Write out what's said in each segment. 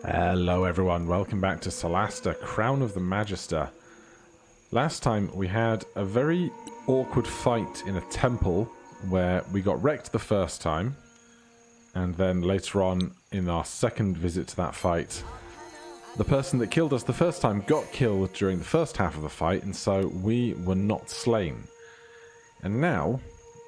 Hello everyone, welcome back to Solasta Crown of the Magister. Last time we had a very awkward fight in a temple where we got wrecked the first time, and then later on in our second visit to that fight, the person that killed us the first time got killed during the first half of the fight, and so we were not slain. And now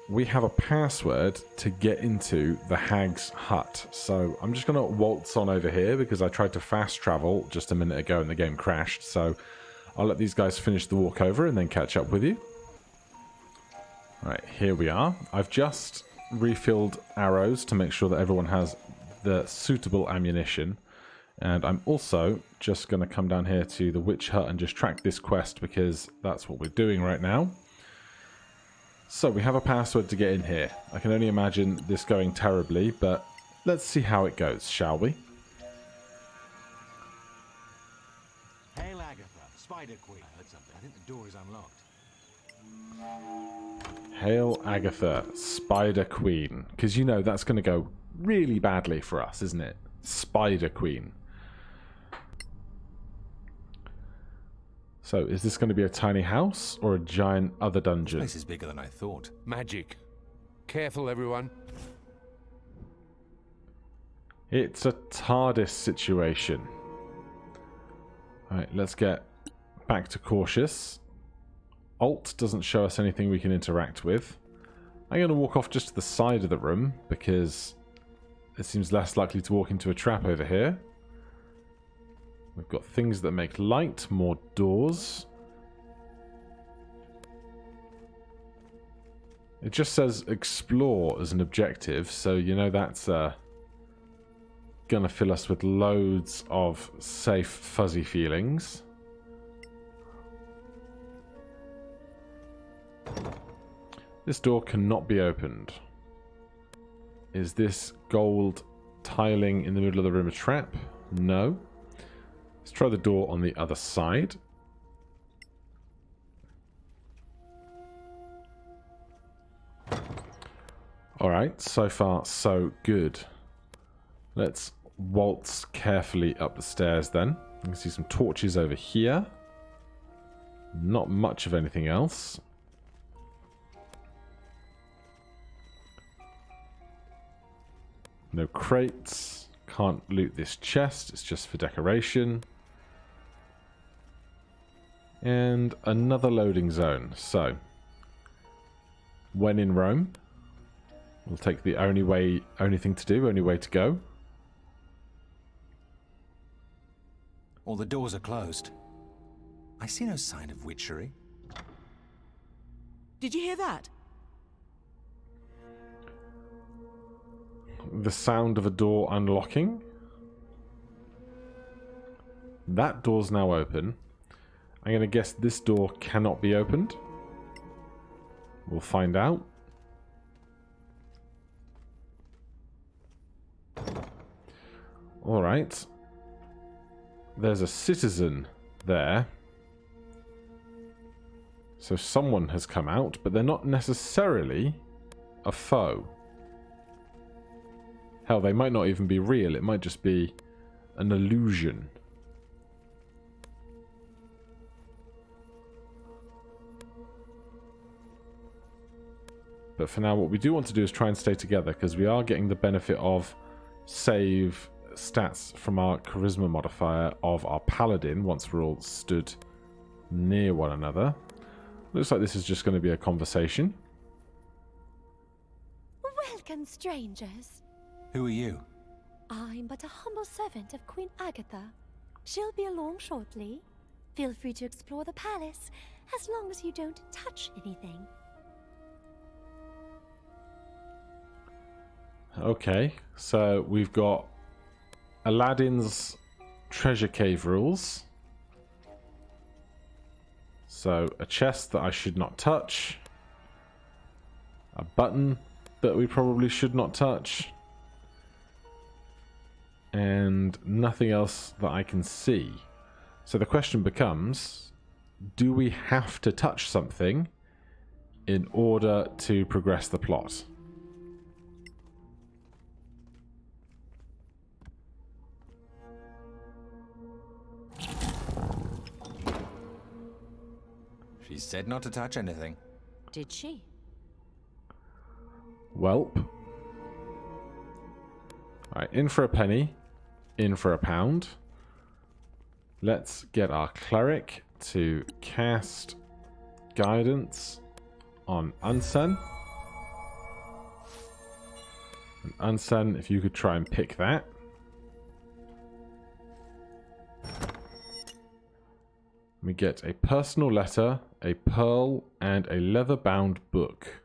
we have a password to get into the hag's hut. So I'm just going to waltz on over here because I tried to fast travel just a minute ago and the game crashed. So I'll let these guys finish the walk over and then catch up with you. Alright, here we are. I've just refilled arrows to make sure that everyone has the suitable ammunition. And I'm also just going to come down here to the witch hut and just track this quest because that's what we're doing right now. So we have a password to get in here. I can only imagine this going terribly, but let's see how it goes, shall we? Hail Agatha, Spider Queen. I heard something. I think the door is unlocked. Hail Agatha, Spider Queen. Because you know that's going to go really badly for us, isn't it? Spider Queen. So, is this going to be a tiny house or a giant other dungeon? This place is bigger than I thought. Magic. Careful, everyone. It's a TARDIS situation. Alright, let's get back to cautious. Alt doesn't show us anything we can interact with. I'm going to walk off just to the side of the room because it seems less likely to walk into a trap over here. We've got things that make light, more doors. It just says explore as an objective, so you know that's gonna fill us with loads of safe, fuzzy feelings. This door cannot be opened. Is this gold tiling in the middle of the room a trap? No. Let's try the door on the other side. Alright, so far so good. Let's waltz carefully up the stairs then. You can see some torches over here. Not much of anything else. No crates. Can't loot this chest, it's just for decoration. And another loading zone. So, when in Rome, we'll take the only thing to do, only way to go. All the doors are closed. I see no sign of witchery. Did you hear that? The sound of a door unlocking. That door's now open. I'm going to guess this door cannot be opened. We'll find out. Alright. There's a citizen there. So someone has come out, but they're not necessarily a foe. Hell, they might not even be real. It might just be an illusion. But for now, what we do want to do is try and stay together, because we are getting the benefit of save stats from our charisma modifier of our paladin once we're all stood near one another. Looks like this is just going to be a conversation. Welcome, strangers. Who are you? I'm but a humble servant of Queen Agatha. She'll be along shortly. Feel free to explore the palace, as long as you don't touch anything. Okay, so we've got Aladdin's treasure cave rules. So, a chest that I should not touch. A button that we probably should not touch. And nothing else that I can see. So the question becomes, do we have to touch something in order to progress the plot? She said not to touch anything. Did she? Welp. Alright, in for a penny. In for a pound. Let's get our cleric to cast guidance on Unsen. And Unsen, if you could try and pick that. We get a personal letter, a pearl, and a leather-bound book.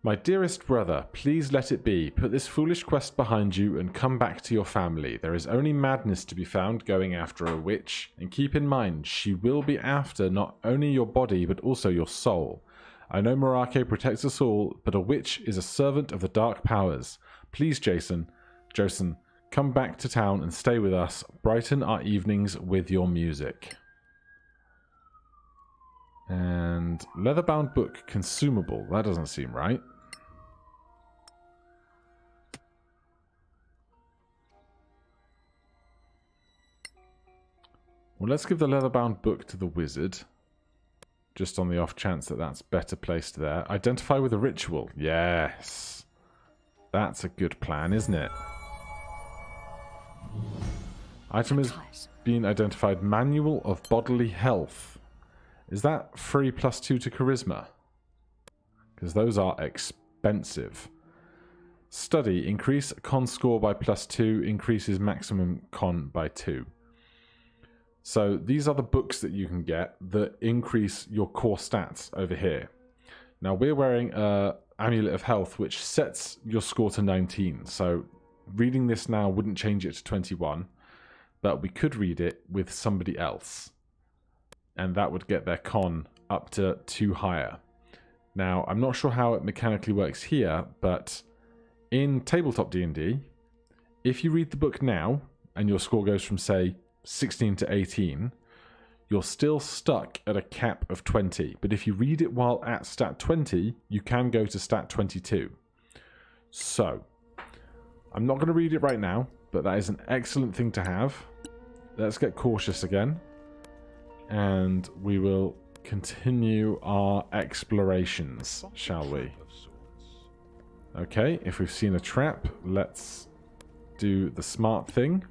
My dearest brother, please let it be. Put this foolish quest behind you and come back to your family. There is only madness to be found going after a witch, and keep in mind, she will be after not only your body, but also your soul. I know Morake protects us all, but a witch is a servant of the dark powers. Please, Josen, come back to town and stay with us. Brighten our evenings with your music. And leather-bound book consumable. That doesn't seem right. Well, let's give the leather-bound book to the wizard. Just on the off chance that that's better placed there. Identify with a ritual. Yes. That's a good plan, isn't it? Item has been identified. Manual of Bodily Health. Is that free +2 to Charisma? Because those are expensive. Study. Increase con score by +2. Increases maximum con by 2. So these are the books that you can get that increase your core stats over here. Now we're wearing Amulet of Health, which sets your score to 19. So reading this now wouldn't change it to 21. But we could read it with somebody else. And that would get their con up to 2 higher. Now, I'm not sure how it mechanically works here, but in tabletop D&D, if you read the book now, and your score goes from, say, 16 to 18, you're still stuck at a cap of 20. But if you read it while at stat 20, you can go to stat 22. So, I'm not going to read it right now, but that is an excellent thing to have. Let's get cautious again. And we will continue our explorations, shall we? Okay, if we've seen a trap, let's do the smart thing.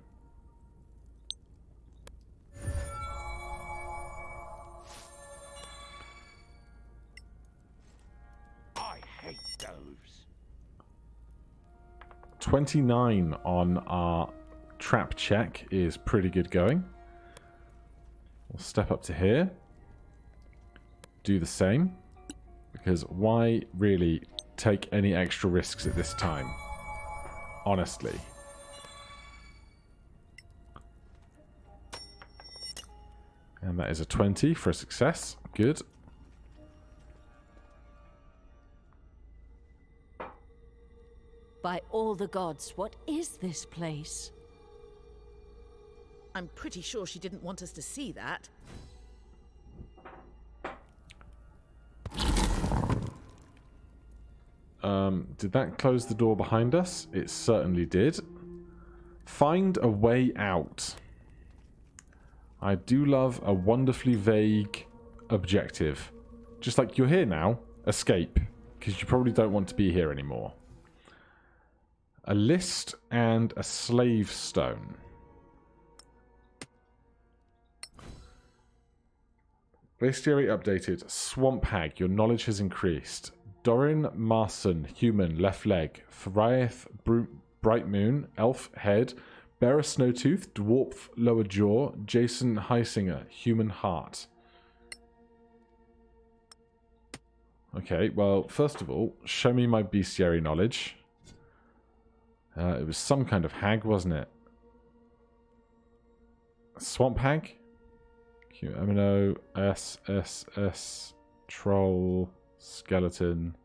I hate those. 29 on our trap check is pretty good going. We'll step up to here. Do the same. Because why really take any extra risks at this time? Honestly. And that is a 20 for a success. Good. By all the gods, what is this place? I'm pretty sure she didn't want us to see that. Did that close the door behind us? It certainly did. Find a way out. I do love a wonderfully vague objective. Just like, you're here now, escape. Because you probably don't want to be here anymore. A list and a slave stone. Bestiary updated. Swamp Hag, your knowledge has increased. Dorin Marson, human, left leg. Thriath, bright moon, elf, head. Bearer Snowtooth, dwarf, lower jaw. Jason Heisinger, human heart. Okay, well, first of all, show me my bestiary knowledge. It was some kind of hag, wasn't it? Swamp Hag? Amino, SSS, Troll, Skeleton,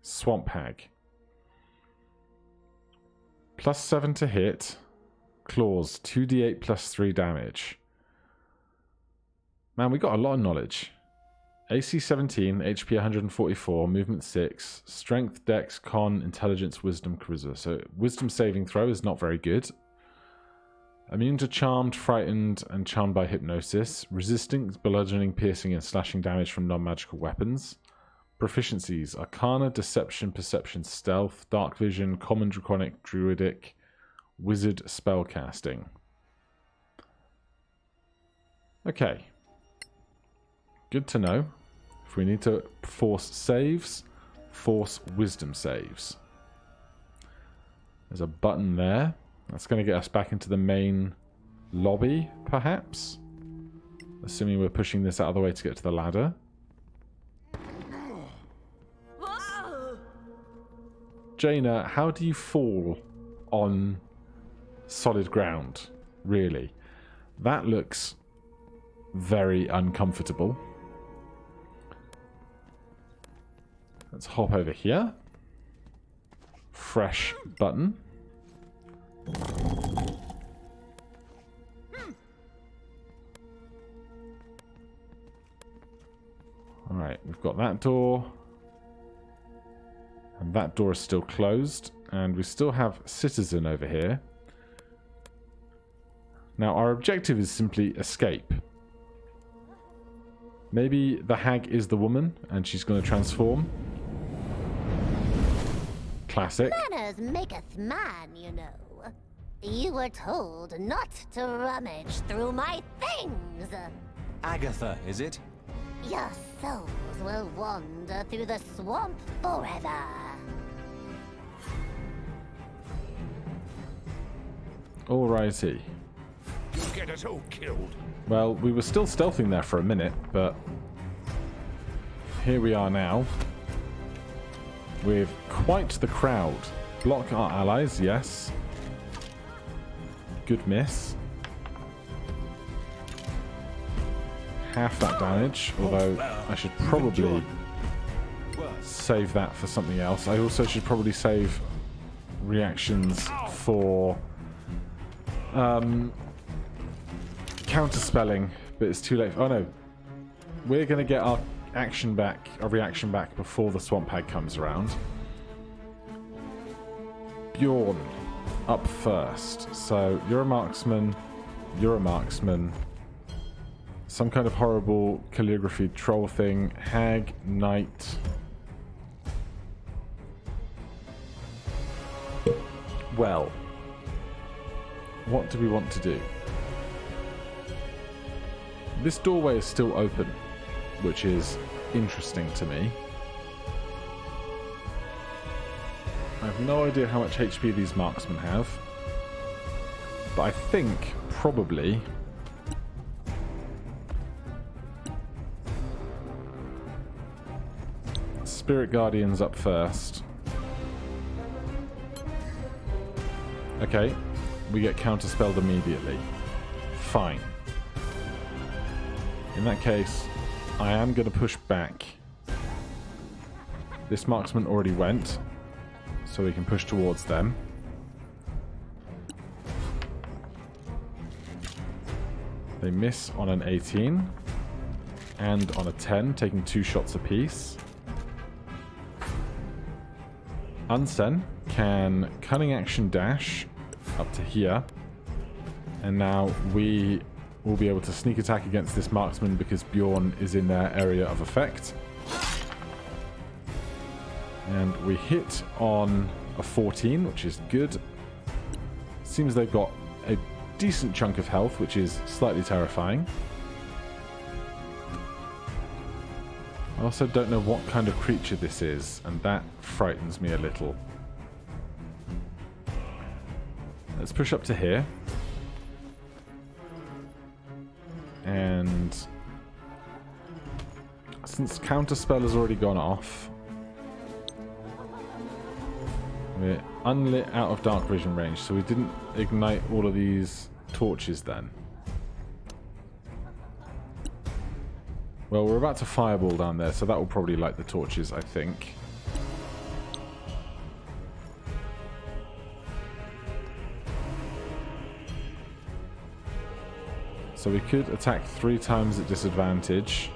Swamp Hag. +7 to hit. Claws, 2d8 +3 damage. Man, we got a lot of knowledge. AC 17, HP 144, Movement 6, Strength, Dex, Con, Intelligence, Wisdom, Charisma. So, Wisdom saving throw is not very good. Immune to charmed, frightened, and charmed by hypnosis. Resistant, bludgeoning, piercing, and slashing damage from non-magical weapons. Proficiencies: Arcana, Deception, Perception, Stealth, Dark Vision, Common, Draconic, Druidic, Wizard, Spellcasting. Okay. Good to know. If we need to force saves, force wisdom saves. There's a button there. That's going to get us back into the main lobby, perhaps. Assuming we're pushing this out of the way to get to the ladder. Jaina, how do you fall on solid ground? Really? That looks very uncomfortable. Let's hop over here. Fresh button. Alright, we've got that door. And that door is still closed. And we still have Citizen over here. Now, our objective is simply escape. Maybe the hag is the woman and she's going to transform. Classic. Manners maketh man, you know. You were told not to rummage through my things. Agatha, is it? Your souls will wander through the swamp forever. Alrighty. You'll get us all killed. Well, we were still stealthing there for a minute, but here we are now with quite the crowd. Block our allies, yes. Good miss. Half that damage, although I should probably save that for something else. I also should probably save reactions for counterspelling, but it's too late. Oh no, we're gonna get our action back, our reaction back before the swamp hag comes around. Bjorn up first. So you're a marksman, you're a marksman. Some kind of horrible calligraphy troll thing. Hag, knight. Well, what do we want to do? This doorway is still open, which is interesting to me. I have no idea how much HP these marksmen have, but I think probably Spirit Guardians up first. Okay, we get counterspelled immediately. Fine. In that case, I am going to push back. This marksman already went, so we can push towards them. They miss on an 18 and on a 10, taking 2 shots apiece. Unsen can cunning action dash up to here, and now we will be able to sneak attack against this marksman because Bjorn is in their area of effect. And we hit on a 14, which is good. Seems they've got a decent chunk of health, which is slightly terrifying. I also don't know what kind of creature this is, and that frightens me a little. Let's push up to here. And since Counterspell has already gone off, we're unlit out of dark vision range, so we didn't ignite all of these torches then. Well, we're about to fireball down there, so that will probably light the torches, I think. So we could attack 3 times at disadvantage.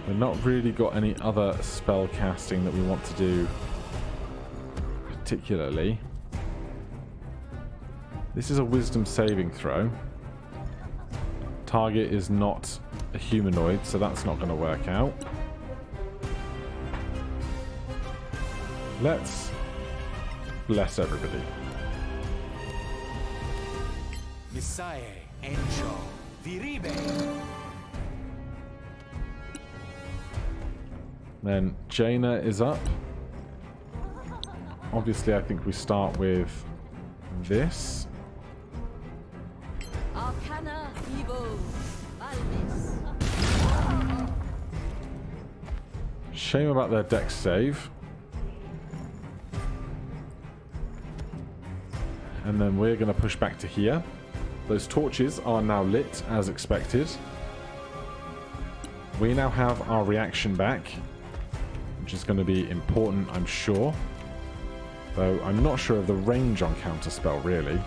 We've not really got any other spell casting that we want to do particularly. This is a wisdom saving throw. Target is not a humanoid, so that's not going to work out. Let's bless everybody. Messiah, Encho, Viribe. Then Jaina is up. Obviously, I think we start with this. Arcana Evo. Alvis. Shame about their dex save. And then we're going to push back to here. Those torches are now lit, as expected. We now have our reaction back, which is going to be important, I'm sure. Though I'm not sure of the range on Counterspell, really.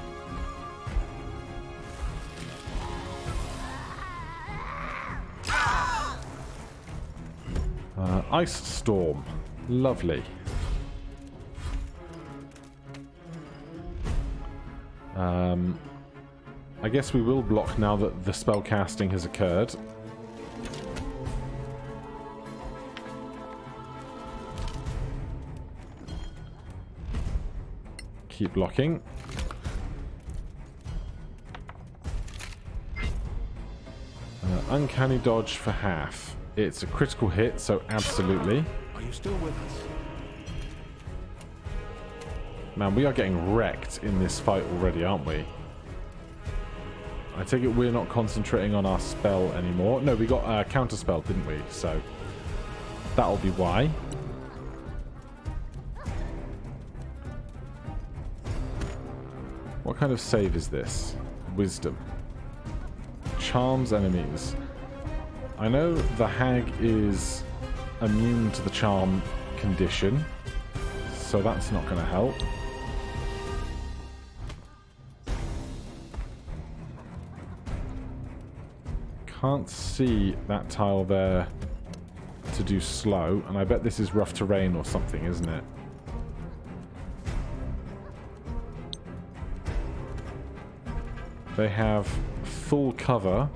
Ice Storm. Lovely. I guess we will block now that the spell casting has occurred. Keep blocking. Uncanny dodge for half. It's a critical hit, so absolutely. Are you still with us? Man, we are getting wrecked in this fight already, aren't we? I take it we're not concentrating on our spell anymore. No, we got a counter spell, didn't we? So that'll be why. What kind of save is this? Wisdom. Charms enemies. I know the hag is immune to the charm condition, so that's not going to help. Can't see that tile there to do slow, and I bet this is rough terrain or something, isn't it? They have full cover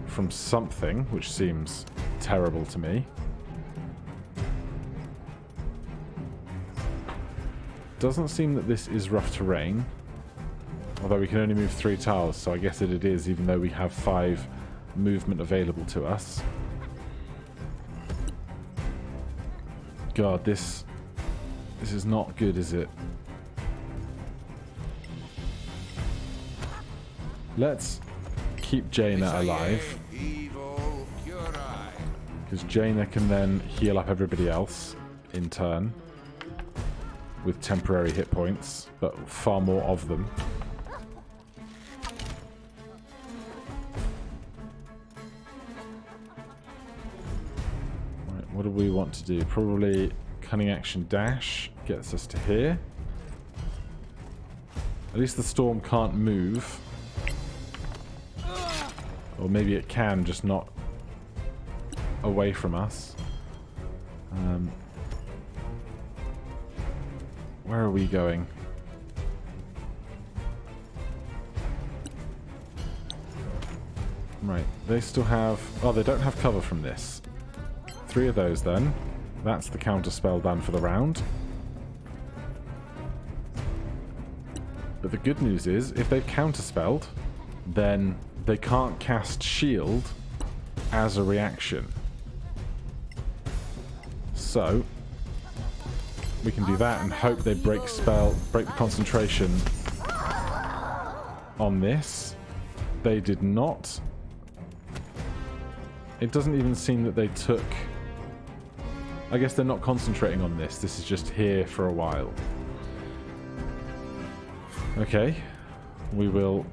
from something, which seems terrible to me. Doesn't seem that this is rough terrain. Although we can only move 3 tiles, so I guess it is, even though we have 5 movement available to us. God, this is not good, is it? Let's keep Jaina alive, because Jaina can then heal up everybody else in turn with temporary hit points, but far more of them. What do we want to do? Probably cunning action dash gets us to here. At least the storm can't move. Or maybe it can, just not away from us. Where are we going? Right, they still have... Oh, they don't have cover from this. 3 of those then. That's the counter spell done for the round. But the good news is, if they've counterspelled, then they can't cast shield as a reaction. So we can do that and hope they break the concentration on this. They did not. It doesn't even seem that they took... I guess they're not concentrating on this. This is just here for a while. Okay. We will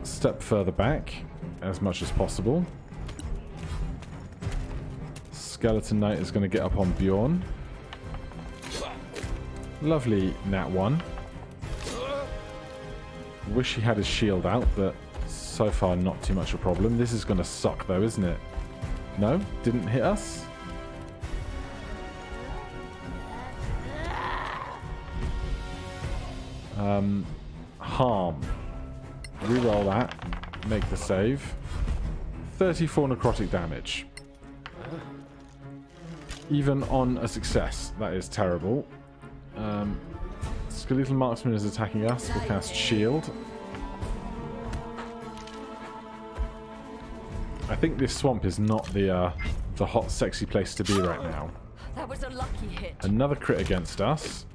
step further back as much as possible. Skeleton Knight is going to get up on Bjorn. Lovely nat 1. Wish he had his shield out, but so far not too much of a problem. This is going to suck though, isn't it? No? Didn't hit us? harm. Reroll that. Make the save. 34 necrotic damage. Even on a success. That is terrible. Skeletal Marksman is attacking us. We'll cast Shield. I think this swamp is not the hot, sexy place to be right now. That was a lucky hit. Another crit against us.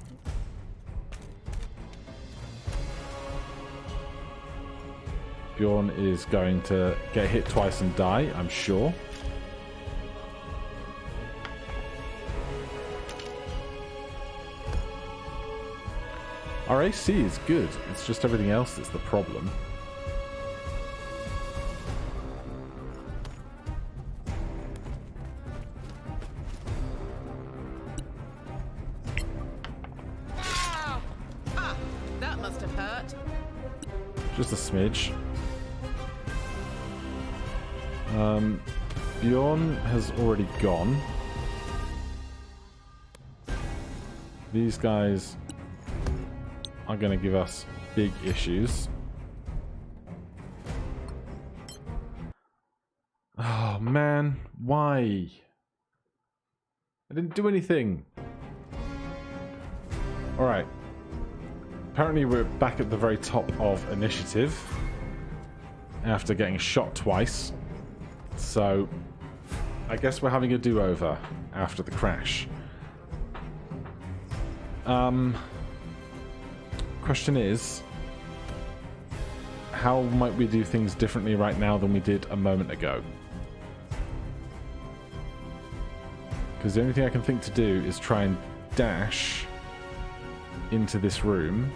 Bjorn is going to get hit twice and die, I'm sure. Our AC is good. It's just everything else that's the problem. That must have hurt. Just a smidge. Bjorn has already gone. These guys are going to give us big issues. Oh man, why? I didn't do anything. Alright. Apparently we're back at the very top of initiative after getting shot twice. So I guess we're having a do-over after the crash. Question is, how might we do things differently right now than we did a moment ago? Because the only thing I can think to do is try and dash into this room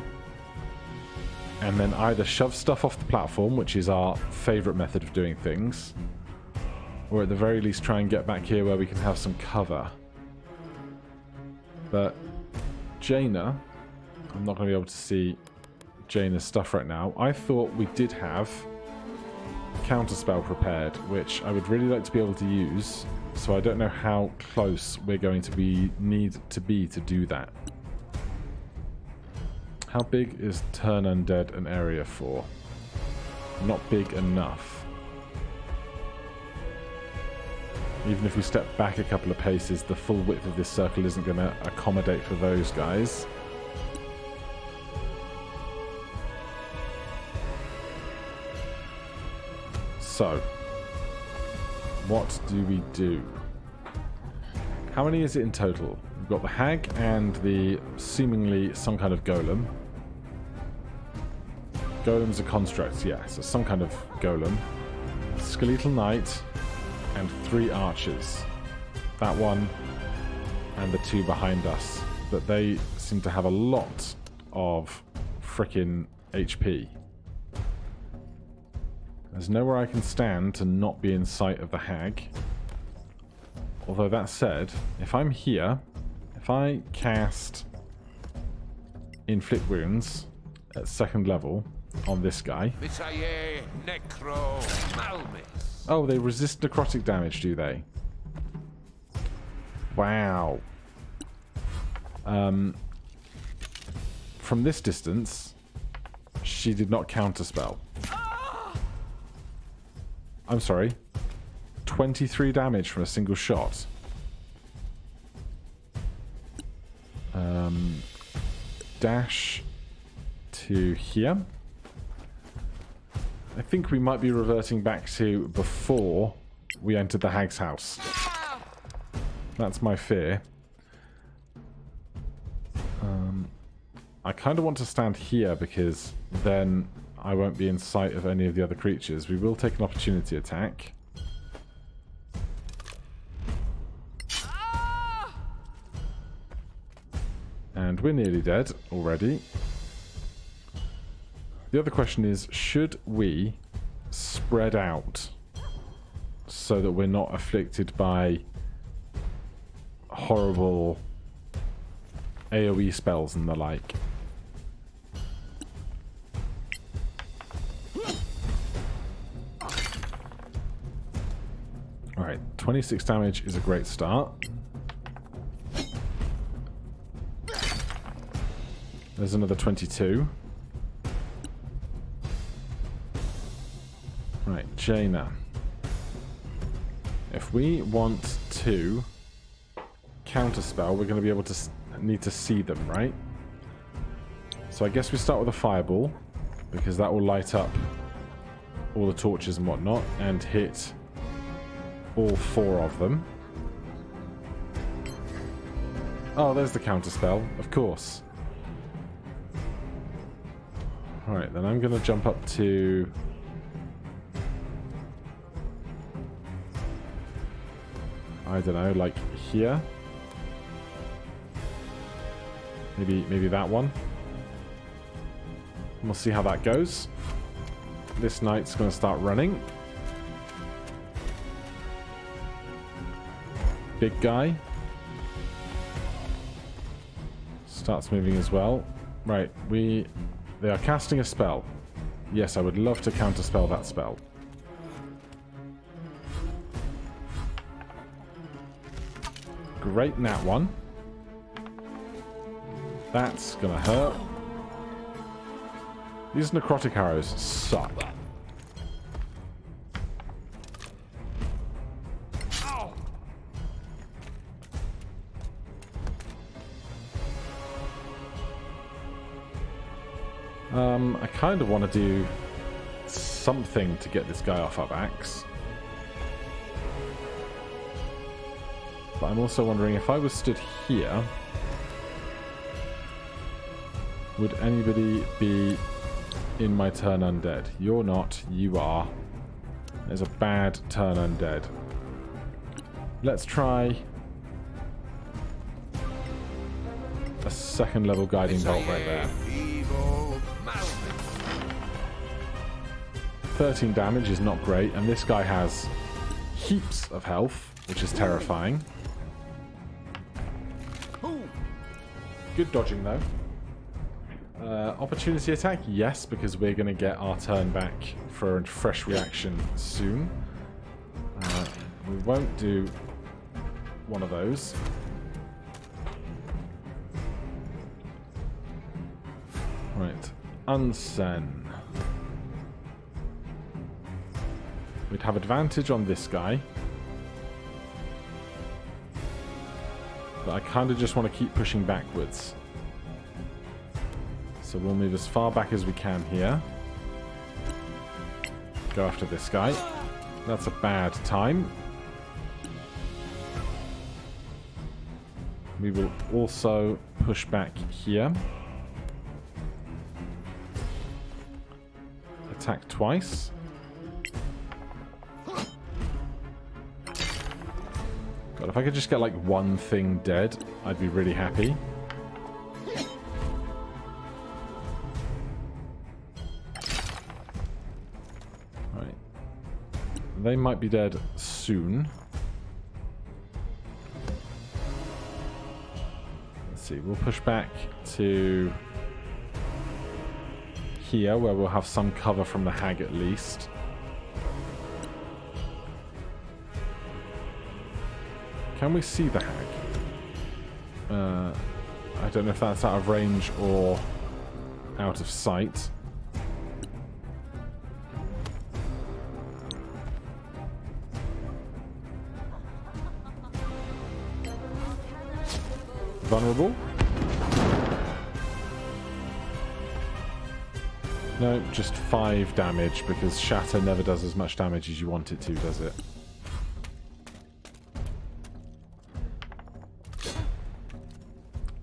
and then either shove stuff off the platform, which is our favourite method of doing things, or at the very least try and get back here where we can have some cover. But Jaina, I'm not going to be able to see Jaina's stuff right now. I thought we did have Counterspell prepared, which I would really like to be able to use, so I don't know how close we're going to need to be to do that. How big is Turn Undead an area for? Not big enough. Even if we step back a couple of paces, the full width of this circle isn't going to accommodate for those guys. So, what do we do? How many is it in total? We've got the hag and the seemingly some kind of golem. Golem's a construct, yeah, so some kind of golem. Skeletal knight and 3 archers. That one and the 2 behind us. But they seem to have a lot of frickin' HP. There's nowhere I can stand to not be in sight of the hag. Although that said, if I'm here, if I cast Inflict Wounds at 2nd level on this guy... Oh, they resist necrotic damage, do they? Wow. From this distance, she did not counterspell. I'm sorry. 23 damage from a single shot. Dash to here. I think we might be reverting back to before we entered the hag's house. That's my fear. I kind of want to stand here because then I won't be in sight of any of the other creatures. We will take an opportunity attack. And we're nearly dead already. The other question is, should we spread out so that we're not afflicted by horrible AoE spells and the like? Alright, 26 damage is a great start. There's another 22. Right, Jaina. If we want to counterspell, we're going to be able to need to see them, right? So I guess we start with a fireball, because that will light up all the torches and whatnot, and hit all 4 of them. Oh, there's the counterspell, of course. Alright, then I'm going to jump up to... I don't know, like here? Maybe that one? We'll see how that goes. This knight's going to start running. Big guy. Starts moving as well. Right, they are casting a spell. Yes, I would love to counterspell that spell. Great nat one. That's gonna hurt. These necrotic arrows suck. I kind of want to do something to get this guy off our backs. But I'm also wondering, if I was stood here, would anybody be in my turn undead? You're not, you are. There's a bad turn undead. Let's try a 2nd level guiding bolt right there. 13 damage is not great, and this guy has heaps of health, which is terrifying. Good dodging, though. Opportunity attack? Yes, because we're going to get our turn back for a fresh reaction soon. We won't do one of those. Right. Unsen. We'd have advantage on this guy. But I kind of just want to keep pushing backwards. So we'll move as far back as we can here. Go after this guy. That's a bad time. We will also push back here. Attack twice. God, if I could just get like one thing dead, I'd be really happy. Right. They might be dead soon. Let's see, we'll push back to here, where we'll have some cover from the hag at least. Can we see the hag? I don't know if that's out of range or out of sight. Vulnerable? No, just 5 damage, because Shatter never does as much damage as you want it to, does it?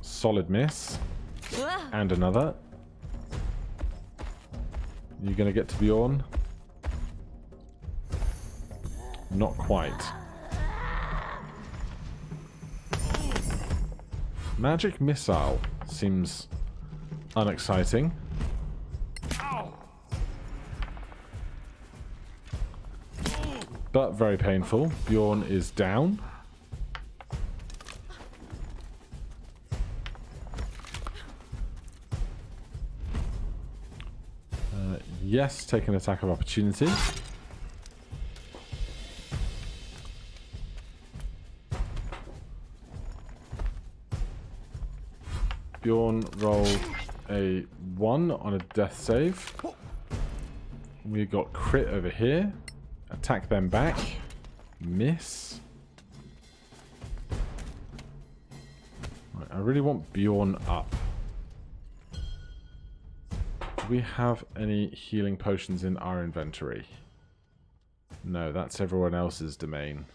Solid miss. And another. You gonna get to Bjorn? Not quite. Magic missile seems unexciting. But very painful. Bjorn is down. Yes, take an attack of opportunity. Bjorn rolled a 1 on a death save. We've got crit over here. Attack them back. Miss. Right, I really want Bjorn up. Do we have any healing potions in our inventory? No, that's everyone else's domain.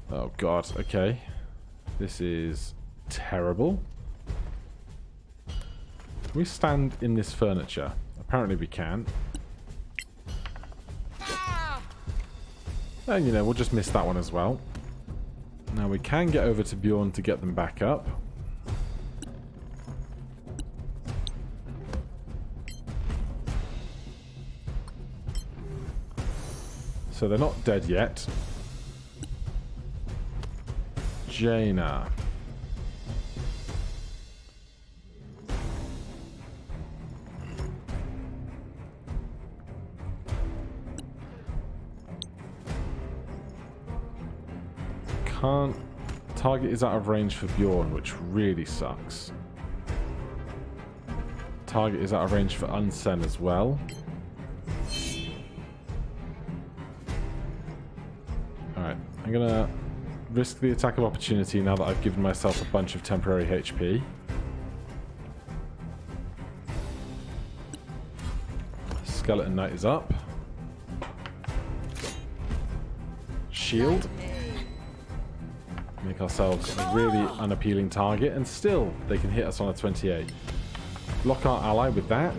Oh god, okay. This is terrible. Can we stand in this furniture? Apparently we can. And you know, we'll just miss that one as well. Now we can get over to Bjorn to get them back up. So they're not dead yet. Jaina. Can't. Target is out of range for Bjorn, which really sucks. Target is out of range for Unsen as well. Alright, I'm gonna risk the attack of opportunity now that I've given myself a bunch of temporary HP. Skeleton Knight is up. Shield. Make ourselves a really unappealing target, and still they can hit us on a 28. Block our ally with that.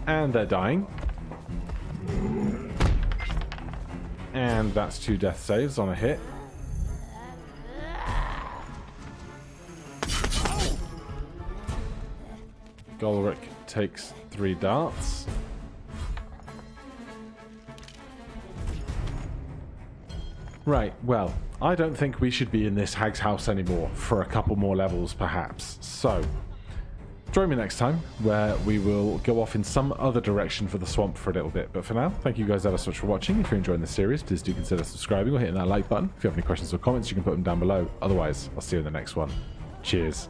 And they're dying. And that's 2 death saves on a hit. Golric takes 3 darts. Right, well, I don't think we should be in this hag's house anymore for a couple more levels, perhaps. So, join me next time, where we will go off in some other direction for the swamp for a little bit. But for now, thank you guys ever so much for watching. If you're enjoying the series, please do consider subscribing or hitting that like button. If you have any questions or comments, you can put them down below. Otherwise, I'll see you in the next one. Cheers.